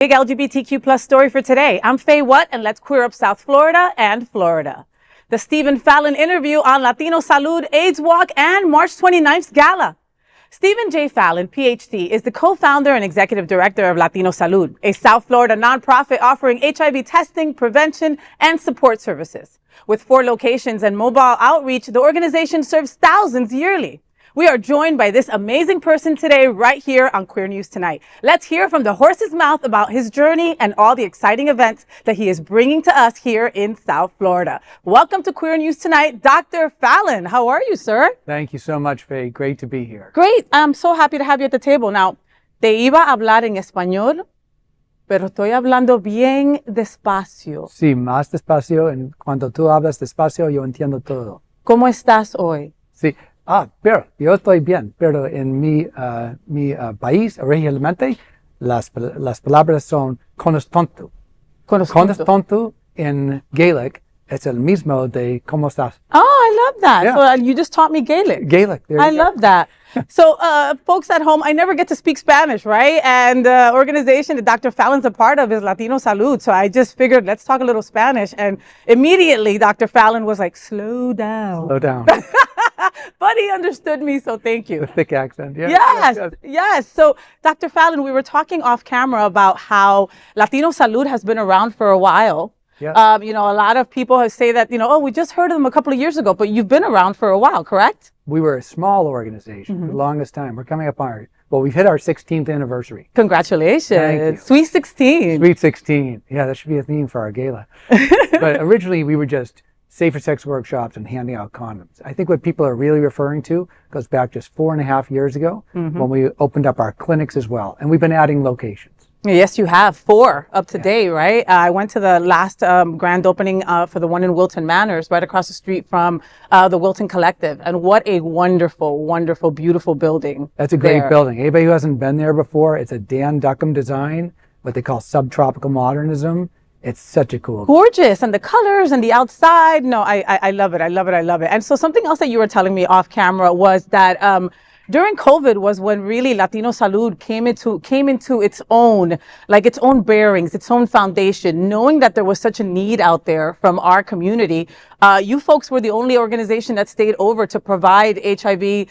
Big LGBTQ plus story for today. I'm Faye Watt, and let's queer up South Florida and Florida. The Stephen Fallon interview on Latino Salud, AIDS Walk, and March 29th's Gala. Stephen J. Fallon, PhD, is the co-founder and executive director of Latino Salud, a South Florida nonprofit offering HIV testing, prevention, and support services. With 4 locations and mobile outreach, the organization serves thousands yearly. We are joined by this amazing person today right here on Queer News Tonight. Let's hear from the horse's mouth about his journey and all the exciting events that he is bringing to us here in South Florida. Welcome to Queer News Tonight, Dr. Fallon. How are you, sir? Thank you so much, Faye. Great to be here. Great. I'm so happy to have you at the table. Now, te iba a hablar en español, pero estoy hablando bien despacio. Sí, más despacio. Cuando tú hablas despacio, yo entiendo todo. ¿Cómo estás hoy? Sí. Pero yo estoy bien, pero en mi país, originalmente, las palabras son conostontu. Conostontu en Gaelic es el mismo de cómo estás. Oh, I love that. Yeah. So you just taught me Gaelic. Gaelic. I love that. So folks at home, I never get to speak Spanish, right? And the organization that Dr. Fallon's a part of is Latino Salud. So I just figured, let's talk a little Spanish. And immediately, Dr. Fallon was like, slow down. Slow down. But he understood me, so thank you. The thick accent. Yeah. Yes. So, Dr. Fallon, we were talking off camera about how Latino Salud has been around for a while. Yeah. A lot of people say that, we just heard of them a couple of years ago, but you've been around for a while, correct? We were a small organization for the longest time. We're coming up on we've hit our 16th anniversary. Congratulations. Thank you. Sweet 16. Sweet 16. Yeah, that should be a theme for our gala. But originally, we were just safer sex workshops and handing out condoms. I think what people are really referring to goes back just 4.5 years ago when we opened up our clinics as well. And we've been adding locations. Yes, you have 4 up to date, right? I went to the last grand opening for the one in Wilton Manors, right across the street from the Wilton Collective. And what a wonderful, wonderful, beautiful building. That's a great building. Anybody who hasn't been there before, it's a Dan Duckham design, what they call subtropical modernism. It's such a cool. Gorgeous. And the colors and the outside. No, I love it. I love it. I love it. And so something else that you were telling me off camera was that during COVID was when really Latino Salud came into its own, like its own bearings, its own foundation, knowing that there was such a need out there from our community. You folks were the only organization that stayed over to provide HIV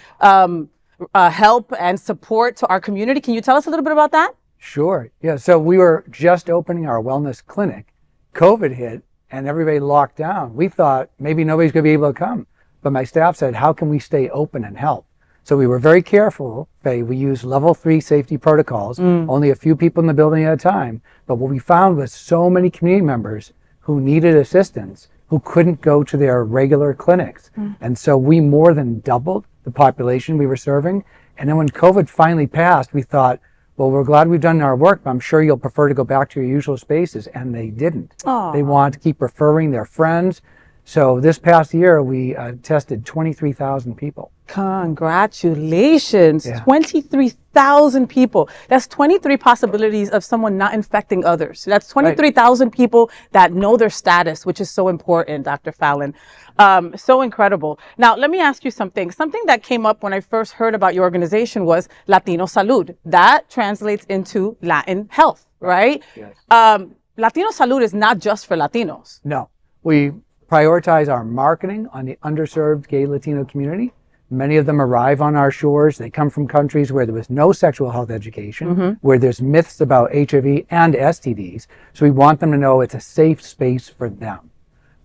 help and support to our community. Can you tell us a little bit about that? Sure. Yeah. So we were just opening our wellness clinic. COVID hit and everybody locked down. We thought maybe nobody's going to be able to come. But my staff said, how can we stay open and help? So we were very careful. We used level 3 safety protocols, only a few people in the building at a time. But what we found was so many community members who needed assistance who couldn't go to their regular clinics. And so we more than doubled the population we were serving. And then when COVID finally passed, we thought, well, we're glad we've done our work, but I'm sure you'll prefer to go back to your usual spaces. And they didn't. Aww. They wanted to keep referring their friends. So this past year, we tested 23,000 people. Congratulations. Yeah. 23,000 people. That's 23 possibilities of someone not infecting others. That's 23,000 people that know their status, which is so important, Dr. Fallon. So incredible. Now, let me ask you something. Something that came up when I first heard about your organization was Latino Salud. That translates into Latin health, right? Yes. Latino Salud is not just for Latinos. No. We prioritize our marketing on the underserved gay Latino community. Many of them arrive on our shores. They come from countries where there was no sexual health education, where there's myths about HIV and STDs. So we want them to know it's a safe space for them.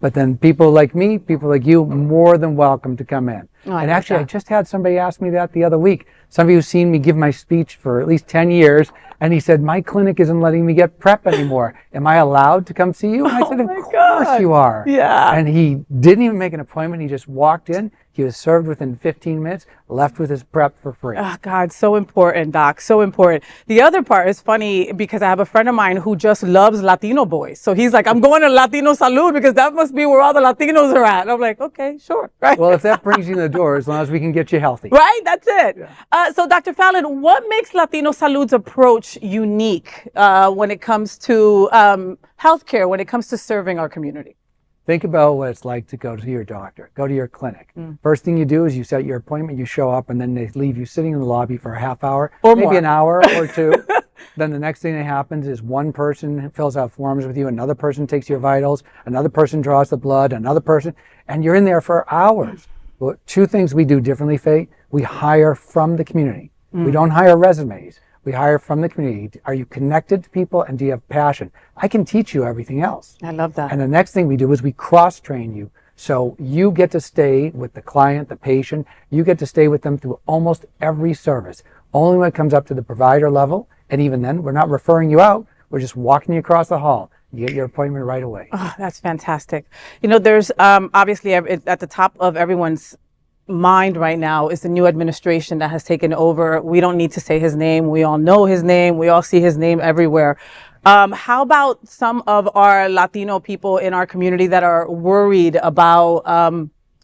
But then people like me, people like you, more than welcome to come in. Oh, and actually, I just had somebody ask me that the other week. Somebody who's seen me give my speech for at least 10 years, and he said, my clinic isn't letting me get PrEP anymore. Am I allowed to come see you? And I said, of course you are. Yeah. And he didn't even make an appointment. He just walked in. He was served within 15 minutes, left with his PrEP for free. Oh, God, so important, Doc, so important. The other part is funny because I have a friend of mine who just loves Latino boys. So he's like, I'm going to Latino Salud because that must be where all the Latinos are at. And I'm like, okay, sure. Right. Well, if that brings you in the door, as long as we can get you healthy. Right, that's it. Yeah. So Dr. Fallon, what makes Latino Salud's approach unique when it comes to healthcare, when it comes to serving our community? Think about what it's like to go to your doctor, go to your clinic. First thing you do is you set your appointment, you show up, and then they leave you sitting in the lobby for a half hour, Or maybe more. an hour or two. Then the next thing that happens is one person fills out forms with you, another person takes your vitals, another person draws the blood, another person, and you're in there for hours. Well, two things we do differently, Faye. We hire from the community. We don't hire resumes. We hire from the community. Are you connected to people and do you have passion? I can teach you everything else. I love that. And the next thing we do is we cross-train you. So you get to stay with the client, the patient. You get to stay with them through almost every service. Only when it comes up to the provider level. And even then, we're not referring you out. We're just walking you across the hall. You get your appointment right away. Oh, that's fantastic. You know, there's obviously at the top of everyone's mind right now is the new administration that has taken over. We don't need to say his name. We all know his name. We all see his name everywhere. How about some of our Latino people in our community that are worried about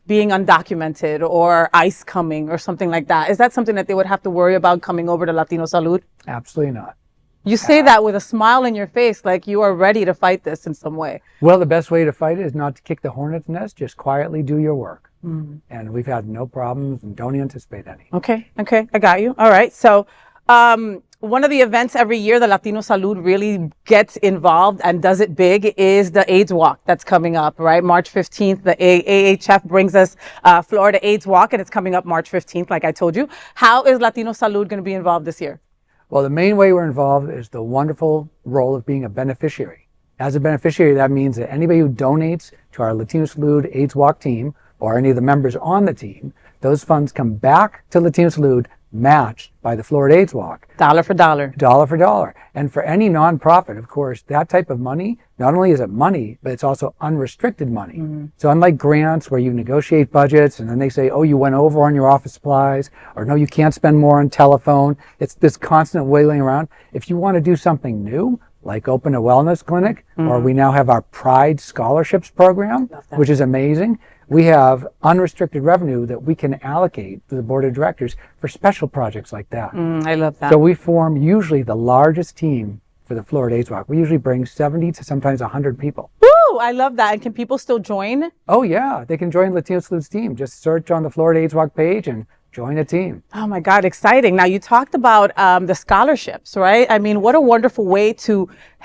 being undocumented or ICE coming or something like that? Is that something that they would have to worry about coming over to Latino Salud? Absolutely not. You say that with a smile in your face, like you are ready to fight this in some way. Well, the best way to fight it is not to kick the hornet's nest, just quietly do your work. And we've had no problems and don't anticipate any. Okay, I got you. All right. So one of the events every year, the Latino Salud really gets involved and does it big is the AIDS Walk that's coming up, right? March 15th, the AHF brings us Florida AIDS Walk, and it's coming up March 15th, like I told you. How is Latino Salud going to be involved this year? Well, the main way we're involved is the wonderful role of being a beneficiary. As a beneficiary, that means that anybody who donates to our Latino Salud AIDS Walk team or any of the members on the team, those funds come back to Latino Salud matched by the Florida AIDS Walk. Dollar for dollar. Dollar for dollar. And for any nonprofit, of course, that type of money, not only is it money, but it's also unrestricted money. So unlike grants where you negotiate budgets and then they say, oh, you went over on your office supplies, or no, you can't spend more on telephone. It's this constant wailing around. If you want to do something new, like open a wellness clinic, or we now have our Pride Scholarships program, which is amazing. We have unrestricted revenue that we can allocate to the board of directors for special projects like that. I love that. So we form usually the largest team for the Florida AIDS Walk. We usually bring 70 to sometimes 100 people. Woo! I love that. And can people still join? Oh yeah, they can join Latino Salud's team. Just search on the Florida AIDS Walk page and join a team. Oh my God, exciting. Now you talked about the scholarships, right? I mean, what a wonderful way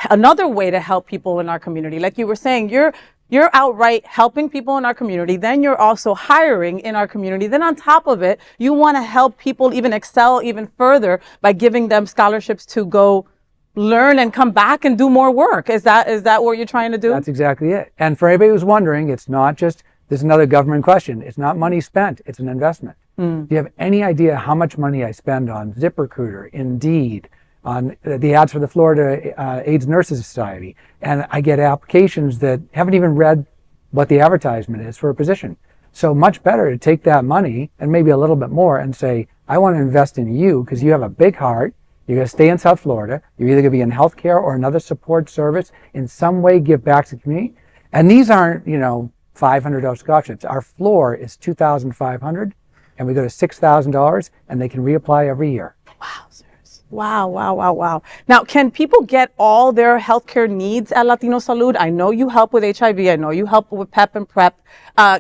another way to help people in our community. Like you were saying, you're outright helping people in our community. Then you're also hiring in our community. Then on top of it, you want to help people even excel even further by giving them scholarships to go learn and come back and do more work. Is that what you're trying to do? That's exactly it. And for anybody who's wondering, it's not just, this is another government question. It's not money spent, it's an investment. Do you have any idea how much money I spend on ZipRecruiter, Indeed, on the ads for the Florida AIDS Nurses Society? And I get applications that haven't even read what the advertisement is for a position. So much better to take that money and maybe a little bit more and say, I want to invest in you because you have a big heart. You're going to stay in South Florida. You're either going to be in healthcare or another support service. In some way, give back to the community. And these aren't, $500 scholarships. Our floor is $2,500, and we go to $6,000, and they can reapply every year. Wow, serious. Wow. Now, can people get all their healthcare needs at Latino Salud? I know you help with HIV. I know you help with PEP and PrEP.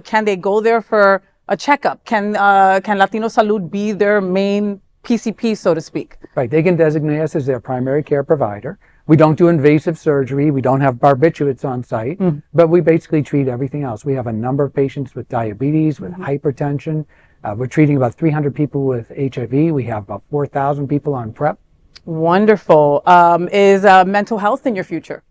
Can they go there for a checkup? Can Latino Salud be their main PCP, so to speak? Right. They can designate us as their primary care provider. We don't do invasive surgery. We don't have barbiturates on site, but we basically treat everything else. We have a number of patients with diabetes, with hypertension. We're treating about 300 people with HIV. We have about 4,000 people on PrEP. Wonderful. Is mental health in your future?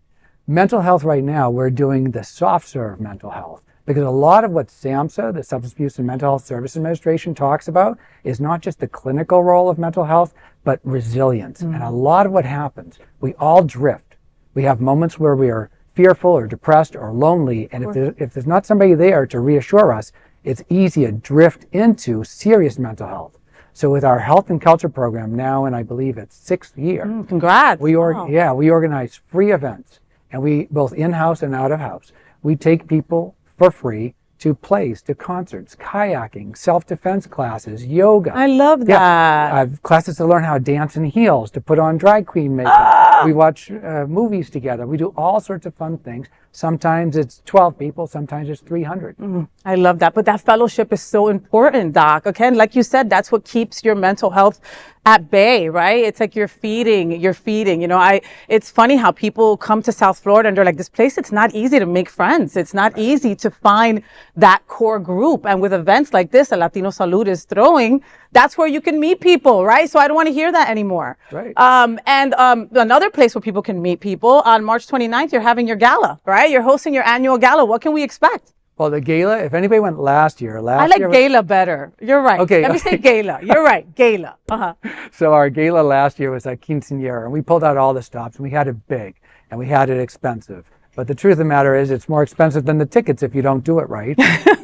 Mental health right now, we're doing the soft serve mental health. Because a lot of what SAMHSA, the Substance Abuse and Mental Health Service Administration, talks about is not just the clinical role of mental health, but resilience. And a lot of what happens, we all drift. We have moments where we are fearful or depressed or lonely, and if there's not somebody there to reassure us, it's easy to drift into serious mental health. So with our health and culture program now, and I believe it's 6th year. Congrats. We organize free events, and we both in-house and out of house. We take people for free to plays, to concerts, kayaking, self-defense classes, yoga. I love that. Classes to learn how to dance in heels, to put on drag queen makeup. We watch movies together. We do all sorts of fun things. Sometimes it's 12 people, sometimes it's 300. I love that. But that fellowship is so important, Doc. Again, like you said, that's what keeps your mental health at bay, right? It's like you're feeding. You know, it's funny how people come to South Florida and they're like, this place, it's not easy to make friends. It's not easy to find that core group. And with events like this, that Latino Salud is throwing, that's where you can meet people, right? So I don't want to hear that anymore. Right. Another place where people can meet people, on March 29th, you're having your gala, right? You're hosting your annual gala. What can we expect? Well, the gala, if anybody went last year. I like gala better. You're right. Okay. Let me say gala. You're right. Gala. So our gala last year was at Quinceañera, and we pulled out all the stops, and we had it big, and we had it expensive. But the truth of the matter is it's more expensive than the tickets if you don't do it right.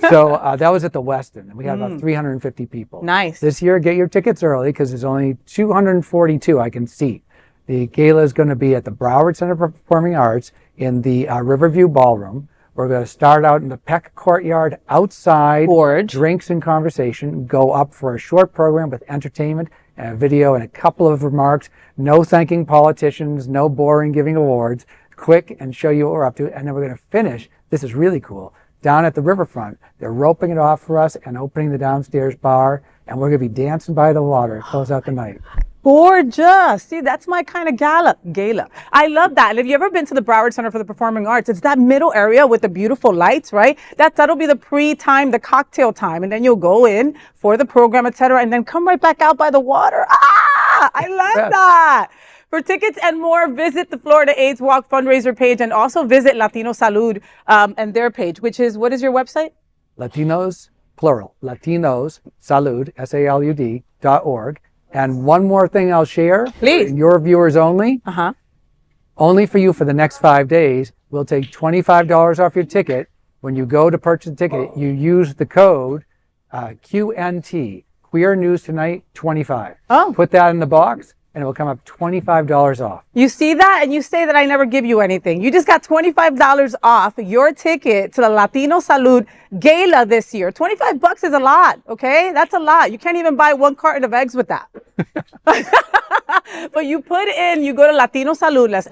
So that was at the Westin, and we had about 350 people. Nice. This year, get your tickets early because there's only 242 I can seat. The gala is going to be at the Broward Center for Performing Arts in the Riverview Ballroom. We're going to start out in the Peck Courtyard outside. Gorge. Drinks and conversation. Go up for a short program with entertainment and a video and a couple of remarks. No thanking politicians, no boring giving awards. Quick and show you what we're up to. And then we're going to finish, this is really cool, down at the riverfront. They're roping it off for us and opening the downstairs bar. And we're going to be dancing by the water to close out the night. Gorgeous. See, that's my kind of gala. I love that. And have you ever been to the Broward Center for the Performing Arts? It's that middle area with the beautiful lights, right? That'll be the pre-time, the cocktail time. And then you'll go in for the program, etc., and then come right back out by the water. I love that. For tickets and more, visit the Florida AIDS Walk fundraiser page and also visit Latino Salud and their page, which is, what is your website? Latinos, plural, Latinos, Salud, SALUD.org. And one more thing I'll share. Please. Your viewers only. Only for you for the next 5 days. We'll take $25 off your ticket. When you go to purchase the ticket, you use the code QNT, Queer News Tonight 25. Put that in the box, and it will come up $25 off. You see that? And you say that I never give you anything. You just got $25 off your ticket to the Latino Salud Gala this year. $25 is a lot, okay? That's a lot. You can't even buy one carton of eggs with that. But you put in, you go to Latino Salud, that's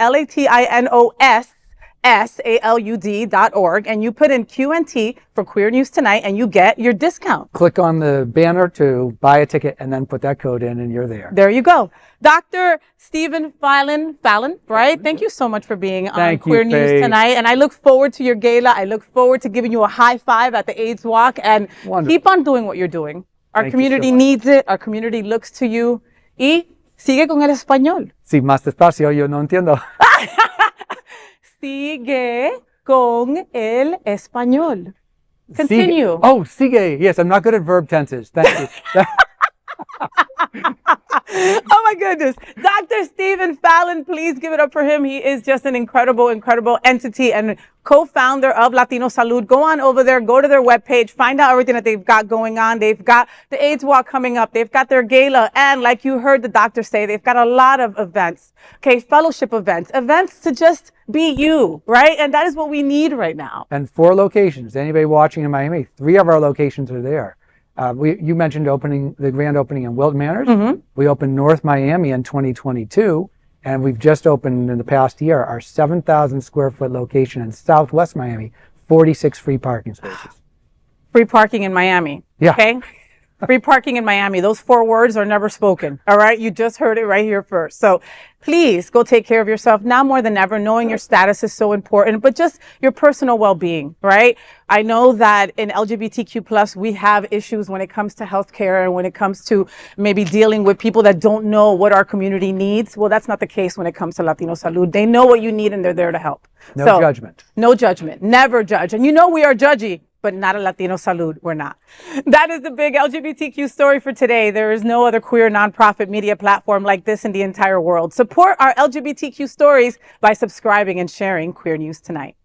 LatinosSalud.org, and you put in QNT for Queer News Tonight, and you get your discount. Click on the banner to buy a ticket, and then put that code in, and you're there. There you go. Dr. Stephen Fallon, right? Thank you so much for being on Queer News Tonight. And I look forward to your gala. I look forward to giving you a high five at the AIDS Walk. And keep on doing what you're doing. Our community needs it. Our community looks to you. Y sigue con el español. Sí, más despacio, yo no entiendo. Sigue con el español. Continue. Sigue. Oh, sigue. Yes, I'm not good at verb tenses. Thank you. Oh my goodness. Dr. Stephen Fallon, please give it up for him. He is just an incredible, incredible entity and co-founder of Latino Salud. Go on over there, go to their webpage, find out everything that they've got going on. They've got the AIDS Walk coming up. They've got their gala. And like you heard the doctor say, they've got a lot of events, okay, fellowship events to just be you, right? And that is what we need right now. And 4 locations. Anybody watching in Miami, 3 of our locations are there. You mentioned the grand opening in Wilton Manors. We opened North Miami in 2022, and we've just opened in the past year our 7,000 square foot location in Southwest Miami, 46 free parking spaces. Free parking in Miami. Yeah. Okay. Free parking in Miami. Those 4 words are never spoken. All right. You just heard it right here first. So please go take care of yourself now more than ever. Knowing your status is so important, but just your personal well-being, right? I know that in LGBTQ+, we have issues when it comes to healthcare and when it comes to maybe dealing with people that don't know what our community needs. Well, that's not the case when it comes to Latino Salud. They know what you need and they're there to help. No judgment. No judgment. Never judge. And you know we are judgy, but not a Latino Salud. We're not. That is the big LGBTQ story for today. There is no other queer nonprofit media platform like this in the entire world. Support our LGBTQ stories by subscribing and sharing Queer News Tonight.